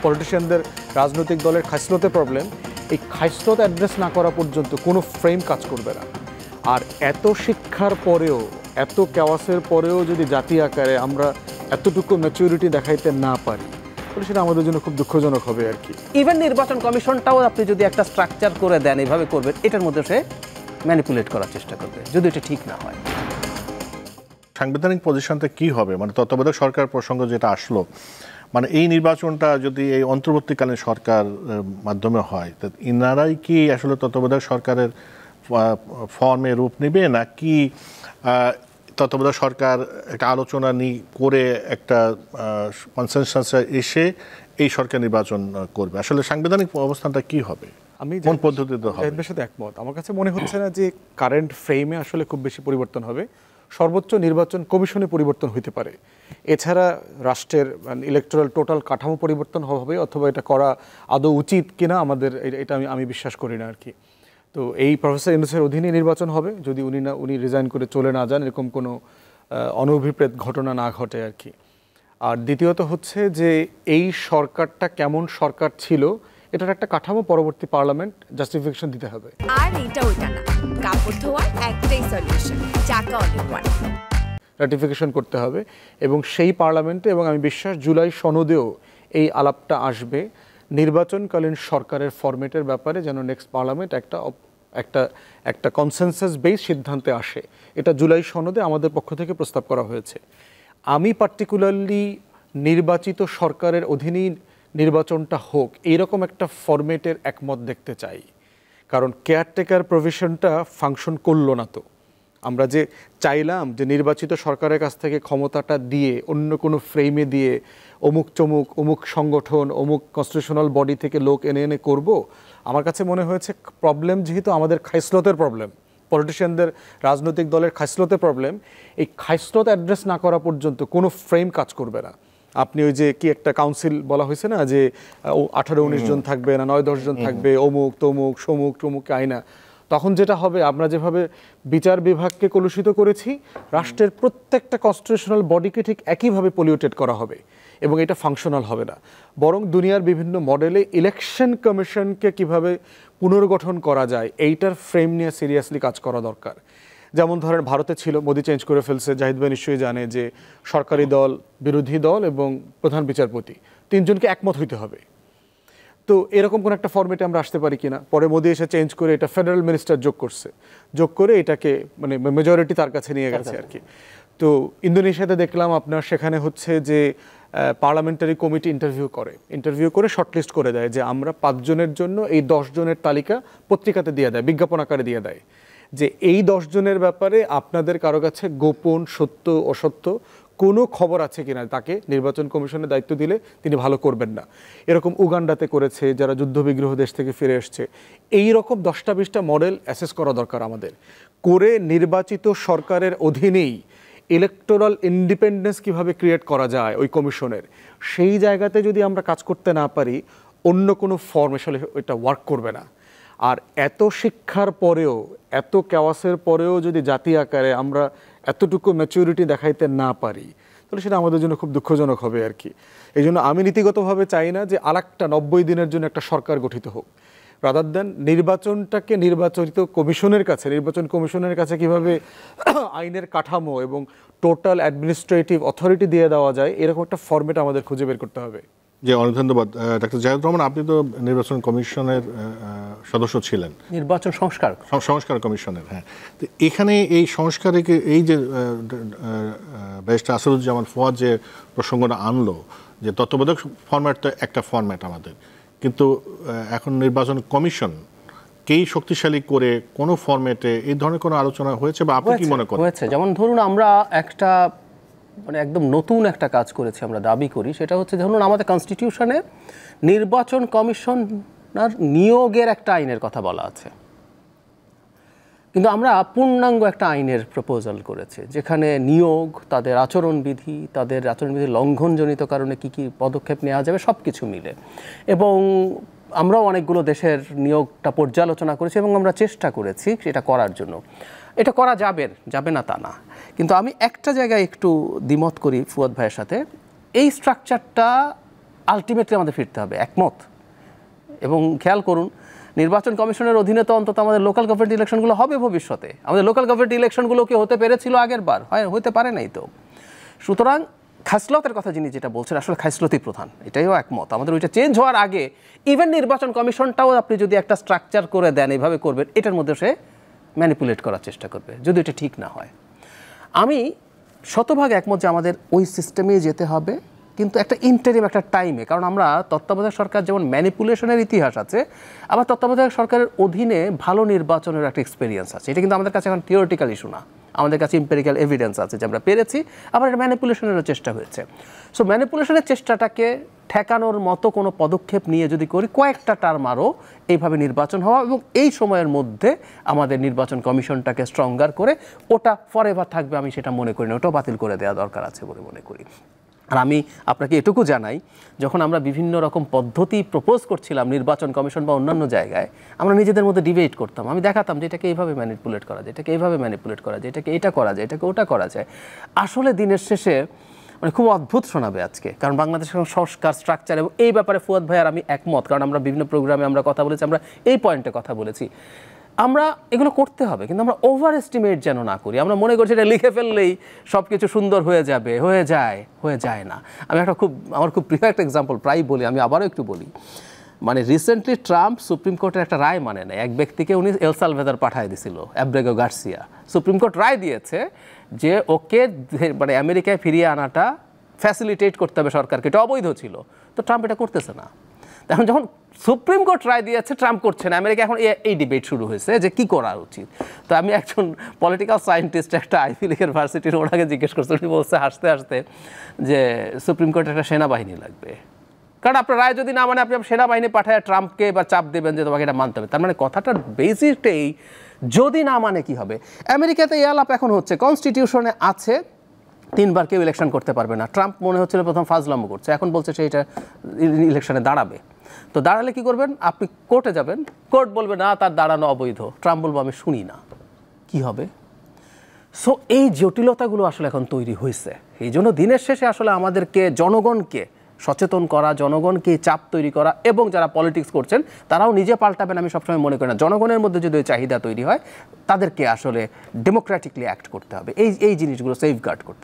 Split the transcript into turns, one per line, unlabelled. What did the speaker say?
পলিটিশিয়ানদের রাজনৈতিক দলের খাসলতে প্রবলেম, এই খাসলত অ্যাড্রেস না করা পর্যন্ত কোনো ফ্রেম কাজ করবে না। আর এত শিক্ষার পরেও, এত কেওয়াসের পরেও যদি জাতি আকারে আমরা এতটুকু ম্যাচুরিটি দেখাইতে না পারি, তাহলে সেটা আমাদের জন্য খুব দুঃখজনক হবে আর কি।
ইভেন নির্বাচন কমিশনটাও আপনি যদি একটা স্ট্রাকচার করে দেন, এভাবে করবেন, এটার মধ্যে সে ম্যানিপুলেট করার চেষ্টা করবে যদি এটা ঠিক না হয়।
সাংবিধানিক পজিশনটা কি হবে, মানে তত্ত্বাবধায়ক সরকার প্রসঙ্গ যেটা আসলো, মানে এই নির্বাচনটা যদি এই অন্তর্বর্তীকালীন সরকার মাধ্যমে হয়, তা ইনারাই কি আসলে তত্ত্বাবধায়ক সরকারের ফর্মে রূপ নেবে, নাকি তত্ত্বাবধায়ক সরকার একটা আলোচনা করে একটা কনসেনসাসে এসে এই সরকার নির্বাচন করবে? আসলে সাংবিধানিক অবস্থানটা কি হবে, আমি কোন পদ্ধতিতে হবে?
এর সাথে একমত। আমার কাছে মনে হচ্ছে না যে কারেন্ট ফ্রেমে আসলে খুব বেশি পরিবর্তন হবে। সর্বোচ্চ নির্বাচন কমিশনে পরিবর্তন হতে পারে, এছাড়া রাষ্ট্রের ইলেকটোরাল টোটাল কাঠামো পরিবর্তন হবে, অথবা এটা করা আদৌ উচিত কিনা আমাদের এটা আমি বিশ্বাস করি না আর কি। তো এই প্রফেসর ইউনূসের অধীনে নির্বাচন হবে যদি উনি রিজাইন করে চলে না যান, এরকম কোনো অনভিপ্রেত ঘটনা না ঘটে আর কি। আর দ্বিতীয়ত হচ্ছে যে এই সরকারটা কেমন সরকার ছিল, এটার একটা কাঠামো পরবর্তী পার্লামেন্ট জাস্টিফিকেশন দিতে হবে।
আর এটা ওইটা না, কাপড় ধোয়ার একটাই সলিউশন, চাকা অনেক
রাটিফিকেশন করতে হবে, এবং সেই পার্লামেন্টে, এবং আমি বিশ্বাস জুলাই সনদেও এই আলাপটা আসবে, নির্বাচনকালীন সরকারের ফরম্যাটের ব্যাপারে যেন নেক্সট পার্লামেন্ট একটা কনসেনসাস বেস সিদ্ধান্তে আসে। এটা জুলাই সনদে আমাদের পক্ষ থেকে প্রস্তাব করা হয়েছে। আমি পার্টিকুলারলি নির্বাচিত সরকারের অধীনেই নির্বাচনটা হোক এইরকম একটা ফরম্যাটের একমত দেখতে চাই, কারণ কেয়ারটেকার প্রভিশনটা ফাংশন করলো না। তো আমরা যে চাইলাম যে নির্বাচিত সরকারের কাছ থেকে ক্ষমতাটা দিয়ে অন্য কোনো ফ্রেমে দিয়ে অমুক চমুক অমুক সংগঠন অমুক কনস্টিটিউশনাল বডি থেকে লোক এনে করব, আমার কাছে মনে হয়েছে প্রবলেম যেহেতু আমাদের খাসলতের প্রবলেম, পলিটিশিয়ানদের রাজনৈতিক দলের খাসলতে প্রবলেম, এই খাসলত অ্যাড্রেস না করা পর্যন্ত কোনো ফ্রেম কাজ করবে না। আপনি ওই যে কি একটা কাউন্সিল বলা হয়েছে না, যে 18-19 জন থাকবে না 9-10 জন থাকবে, অমুক তমুক সমুক টমুক আইনা, তখন যেটা হবে, আমরা যেভাবে বিচার বিভাগকে কলুষিত করেছি, রাষ্ট্রের প্রত্যেকটা কনস্টিটিউশনাল বডিকে ঠিক একইভাবে পলিউটেড করা হবে, এবং এটা ফাংশনাল হবে না। বরং দুনিয়ার বিভিন্ন মডেলে ইলেকশন কমিশনকে কিভাবে পুনর্গঠন করা যায় এইটার ফ্রেম নিয়ে সিরিয়াসলি কাজ করা দরকার। যেমন ধরেন ভারতে ছিল, মোদি চেঞ্জ করে ফেলছে, জাহিদ ভাই নিশ্চয়ই জানে যে সরকারি দল, বিরোধী দল এবং প্রধান বিচারপতি তিনজনকে একমত হইতে হবে। তো এরকম কোন একটা ফরম্যাটে আমরা আসতে পারি কিনা। পরে মোদি এসে চেঞ্জ করে এটা ফেডারেল মিনিস্টার যোগ করে এটাকে মানে মেজরিটি তার কাছে নিয়ে গেছে আর কি। তো ইন্দোনেশিয়াতে দেখলাম আপনার সেখানে হচ্ছে যে পার্লামেন্টারি কমিটি ইন্টারভিউ করে শর্টলিস্ট করে দেয় যে আমরা 5 জনের জন্য এই 10 জনের তালিকা পত্রিকাতে দিয়ে দেয়, বিজ্ঞাপন আকারে দিয়ে দেয়, যে এই 10 জনের ব্যাপারে আপনাদের কারো কাছে গোপন সত্য অসত্য কোনো খবর আছে কিনা, তাকে নির্বাচন কমিশনের দায়িত্ব দিলে তিনি ভালো করবেন না। এরকম উগান্ডাতে করেছে, যারা যুদ্ধবিগ্রহ দেশ থেকে ফিরে এসছে। এই রকম 10টা-20টা মডেল অ্যাসেস করা দরকার আমাদের, করে নির্বাচিত সরকারের অধীনেই ইলেকটোরাল ইন্ডিপেন্ডেন্স কিভাবে ক্রিয়েট করা যায় ওই কমিশনের, সেই জায়গাতে যদি আমরা কাজ করতে না পারি, অন্য কোনো ফর্ম আসলে এটা ওয়ার্ক করবে না। আর এত শিক্ষার পরেও, এত কেওয়াসের পরেও যদি জাতি আকারে আমরা এতটুকু ম্যাচুরিটি দেখাইতে না পারি, তাহলে সেটা আমাদের জন্য খুব দুঃখজনক হবে আর কি। এই জন্য আমি নীতিগতভাবে চাই না যে আরেকটা 90 দিনের জন্য একটা সরকার গঠিত হোক, রাদার দেন নির্বাচনটাকে নির্বাচিত নির্বাচন কমিশনের কাছে কিভাবে আইনের কাঠামো এবং টোটাল অ্যাডমিনিস্ট্রেটিভ অথরিটি দিয়ে দেওয়া যায়, এরকম একটা ফরম্যাট আমাদের খুঁজে বের করতে হবে।
জি, অনেক ধন্যবাদ ডাক্তার জাহিদ রহমান। আপনি তো নির্বাচন কমিশনের সদস্য ছিলেন,
নির্বাচন সংস্কার
কমিশনের। হ্যাঁ, তো এখানে এই সংস্কারে এই যে ব্যারিস্টার আসাদুজ্জামান ফুয়াদ যে প্রসঙ্গটা আনলো, যে তত্ত্বাবধায়ক ফরম্যাট তো একটা ফরম্যাট আমাদের, কিন্তু এখন নির্বাচন কমিশন কেই শক্তিশালী করে কোন ফরম্যাটে এই ধরনের কোনো আলোচনা হয়েছে বা আপনি কি মনে করেন?
হয়েছে। যেমন ধরুন আমরা একটা মানে একদম নতুন একটা কাজ করেছি, আমরা দাবি করি, সেটা হচ্ছে ধরুন আমাদের কনস্টিটিউশনে নির্বাচন কমিশনার নিয়োগের একটা আইনের কথা বলা আছে, কিন্তু আমরা পূর্ণাঙ্গ একটা আইনের প্রপোজাল করেছি যেখানে নিয়োগ, তাদের আচরণবিধি লঙ্ঘনজনিত কারণে কি কি পদক্ষেপ নেওয়া যাবে সব কিছু মিলে। এবং আমরাও অনেকগুলো দেশের নিয়োগটা পর্যালোচনা করেছি এবং আমরা চেষ্টা করেছি এটা করার জন্য। এটা করা যাবে না তা না, কিন্তু আমি একটা জায়গায় একটু দ্বিমত করি ফুয়াদ ভাইয়ের সাথে। এই স্ট্রাকচারটা আলটিমেটলি আমাদের ফিরতে হবে, একমত। এবং খেয়াল করুন, নির্বাচন কমিশনের অধীনে তো অন্তত আমাদের লোকাল গভর্নমেন্ট ইলেকশনগুলো হবে ভবিষ্যতে। আমাদের লোকাল গভর্নমেন্ট ইলেকশনগুলো কি হতে পেরেছিল আগের বার? হতে পারে নাই তো। সুতরাং খাসলতের কথা যিনি যেটা বলছেন, আসলে খাসলতই প্রধান, এটাইও একমত। আমাদের ওইটা চেঞ্জ হওয়ার আগে ইভেন নির্বাচন কমিশনটাও আপনি যদি একটা স্ট্রাকচার করে দেন, এইভাবে করবেন, এটার মধ্যে সে ম্যানিপুলেট করার চেষ্টা করবে যদি এটা ঠিক না হয়। আমি শতভাগ একমত যে আমাদের ওই সিস্টেমেই যেতে হবে, কিন্তু একটা ইন্টারিম একটা টাইমে। কারণ আমরা তত্ত্বাবধায়ক সরকার যেমন ম্যানিপুলেশনের ইতিহাস আছে, আবার তত্ত্বাবধায়ক সরকারের অধীনে ভালো নির্বাচনের একটা এক্সপিরিয়েন্স আছে। এটা কিন্তু আমাদের কাছে এখন থিওরিটিক্যাল ইস্যু না, আমাদের কাছে এম্পিরিক্যাল এভিডেন্স আছে যে আমরা পেরেছি। আবার এটা ম্যানিপুলেশনেরও চেষ্টা হয়েছে। সো ম্যানিপুলেশনের চেষ্টাটাকে ঠেকানোর মতো কোনো পদক্ষেপ নিয়ে যদি করি, কয়েকটা টার্ম আরও এইভাবে নির্বাচন হওয়া, এবং এই সময়ের মধ্যে আমাদের নির্বাচন কমিশনটাকে স্ট্রঙ্গার করে ওটা ফরএভার থাকবে, আমি সেটা মনে করি না। ওটাও বাতিল করে দেওয়া দরকার আছে বলে মনে করি। আর আমি আপনাকে এটুকু জানাই, যখন আমরা বিভিন্ন রকম পদ্ধতি প্রপোজ করছিলাম নির্বাচন কমিশন বা অন্যান্য জায়গায়, আমরা নিজেদের মধ্যে ডিবেট করতাম। আমি দেখাতাম যে এটাকে এইভাবে ম্যানিপুলেট করা যায়, এটাকে এইভাবে ম্যানিপুলেট করা যায়, এটাকে এটা করা যায়, এটাকে ওটা করা যায়। আসলে দিনের শেষে মানে খুব অদ্ভুত শোনাবে আজকে, কারণ বাংলাদেশের সংস্কার স্ট্রাকচার এবং এই ব্যাপারে ফুয়াদ ভাই আর আমি একমত। কারণ আমরা বিভিন্ন প্রোগ্রামে আমরা কথা বলেছি, আমরা এই পয়েন্টে কথা বলেছি। আমরা এগুলো করতে হবে, কিন্তু আমরা ওভার এস্টিমেট যেন না করি। আমরা মনে করছি এটা লিখে ফেললেই সব কিছু সুন্দর হয়ে যাবে, হয়ে যায় না। আমি আমার খুব প্রিয় একটা এক্সাম্পল প্রায় বলি, আমি আবারও একটু বলি। মানে রিসেন্টলি ট্রাম্প সুপ্রিম কোর্টের একটা রায় মানে নেয়, এক ব্যক্তিকে উনি এল সালভাদর পাঠিয়ে দিয়েছিল, অ্যাব্রেগো গার্সিয়া। সুপ্রিম কোর্ট রায় দিয়েছে যে ওকে মানে আমেরিকায় ফিরিয়ে আনাটা ফ্যাসিলিটেট করতে হবে সরকারকে, এটা অবৈধ ছিল। তো ট্রাম্প এটা করতেছে না। এখন যখন সুপ্রিম কোর্ট রায় দিয়েছে, ট্রাম্প করছে না, আমেরিকা এখন এই ডিবেট শুরু হয়েছে যে কী করা উচিত। তো আমি একজন পলিটিক্যাল সায়েন্টিস্ট, একটা আইভি লীগ ইউনিভার্সিটির, ওনাকে জিজ্ঞেস করছি, উনি বলছে হাসতে হাসতে যে সুপ্রিম কোর্টের একটা সেনাবাহিনী লাগবে। কারণ আপনার রায় যদি না মানে আপনি সেনাবাহিনী পাঠায় ট্রাম্পকে বা চাপ দেবেন যে তোমাকে এটা মানতে হবে। তার মানে কথাটার বেসিকটাই যদি না মানে কি হবে। আমেরিকাতে এই আলাপ এখন হচ্ছে, কনস্টিটিউশনে আছে 3 বার কেউ ইলেকশন করতে পারবে না। ট্রাম্প মনে হচ্ছিল প্রথম ফাজলামো করছে, এখন বলছে সে এটা ইলেকশনে দাঁড়াবে। তো দাঁড়ালে কি করবেন? আপনি কোর্টে যাবেন, কোর্ট বলবে না তার দাঁড়ানো অবৈধ, ট্রাম্প বলবো আমি শুনি না, কি হবে? সো এই জটিলতাগুলো আসলে এখন তৈরি হয়েছে। এই জন্য দিনের শেষে আসলে আমাদেরকে জনগণকে সচেতন করা, জনগণকে চাপ তৈরি করা, এবং যারা পলিটিক্স করছেন তারাও নিজে পাল্টাবেন আমি সবসময় মনে করি না। জনগণের মধ্যে যদি ওই চাহিদা তৈরি হয়, তাদেরকে আসলে ডেমোক্রেটিকলি অ্যাক্ট করতে হবে, এই জিনিসগুলো সেফগার্ড করতে হবে।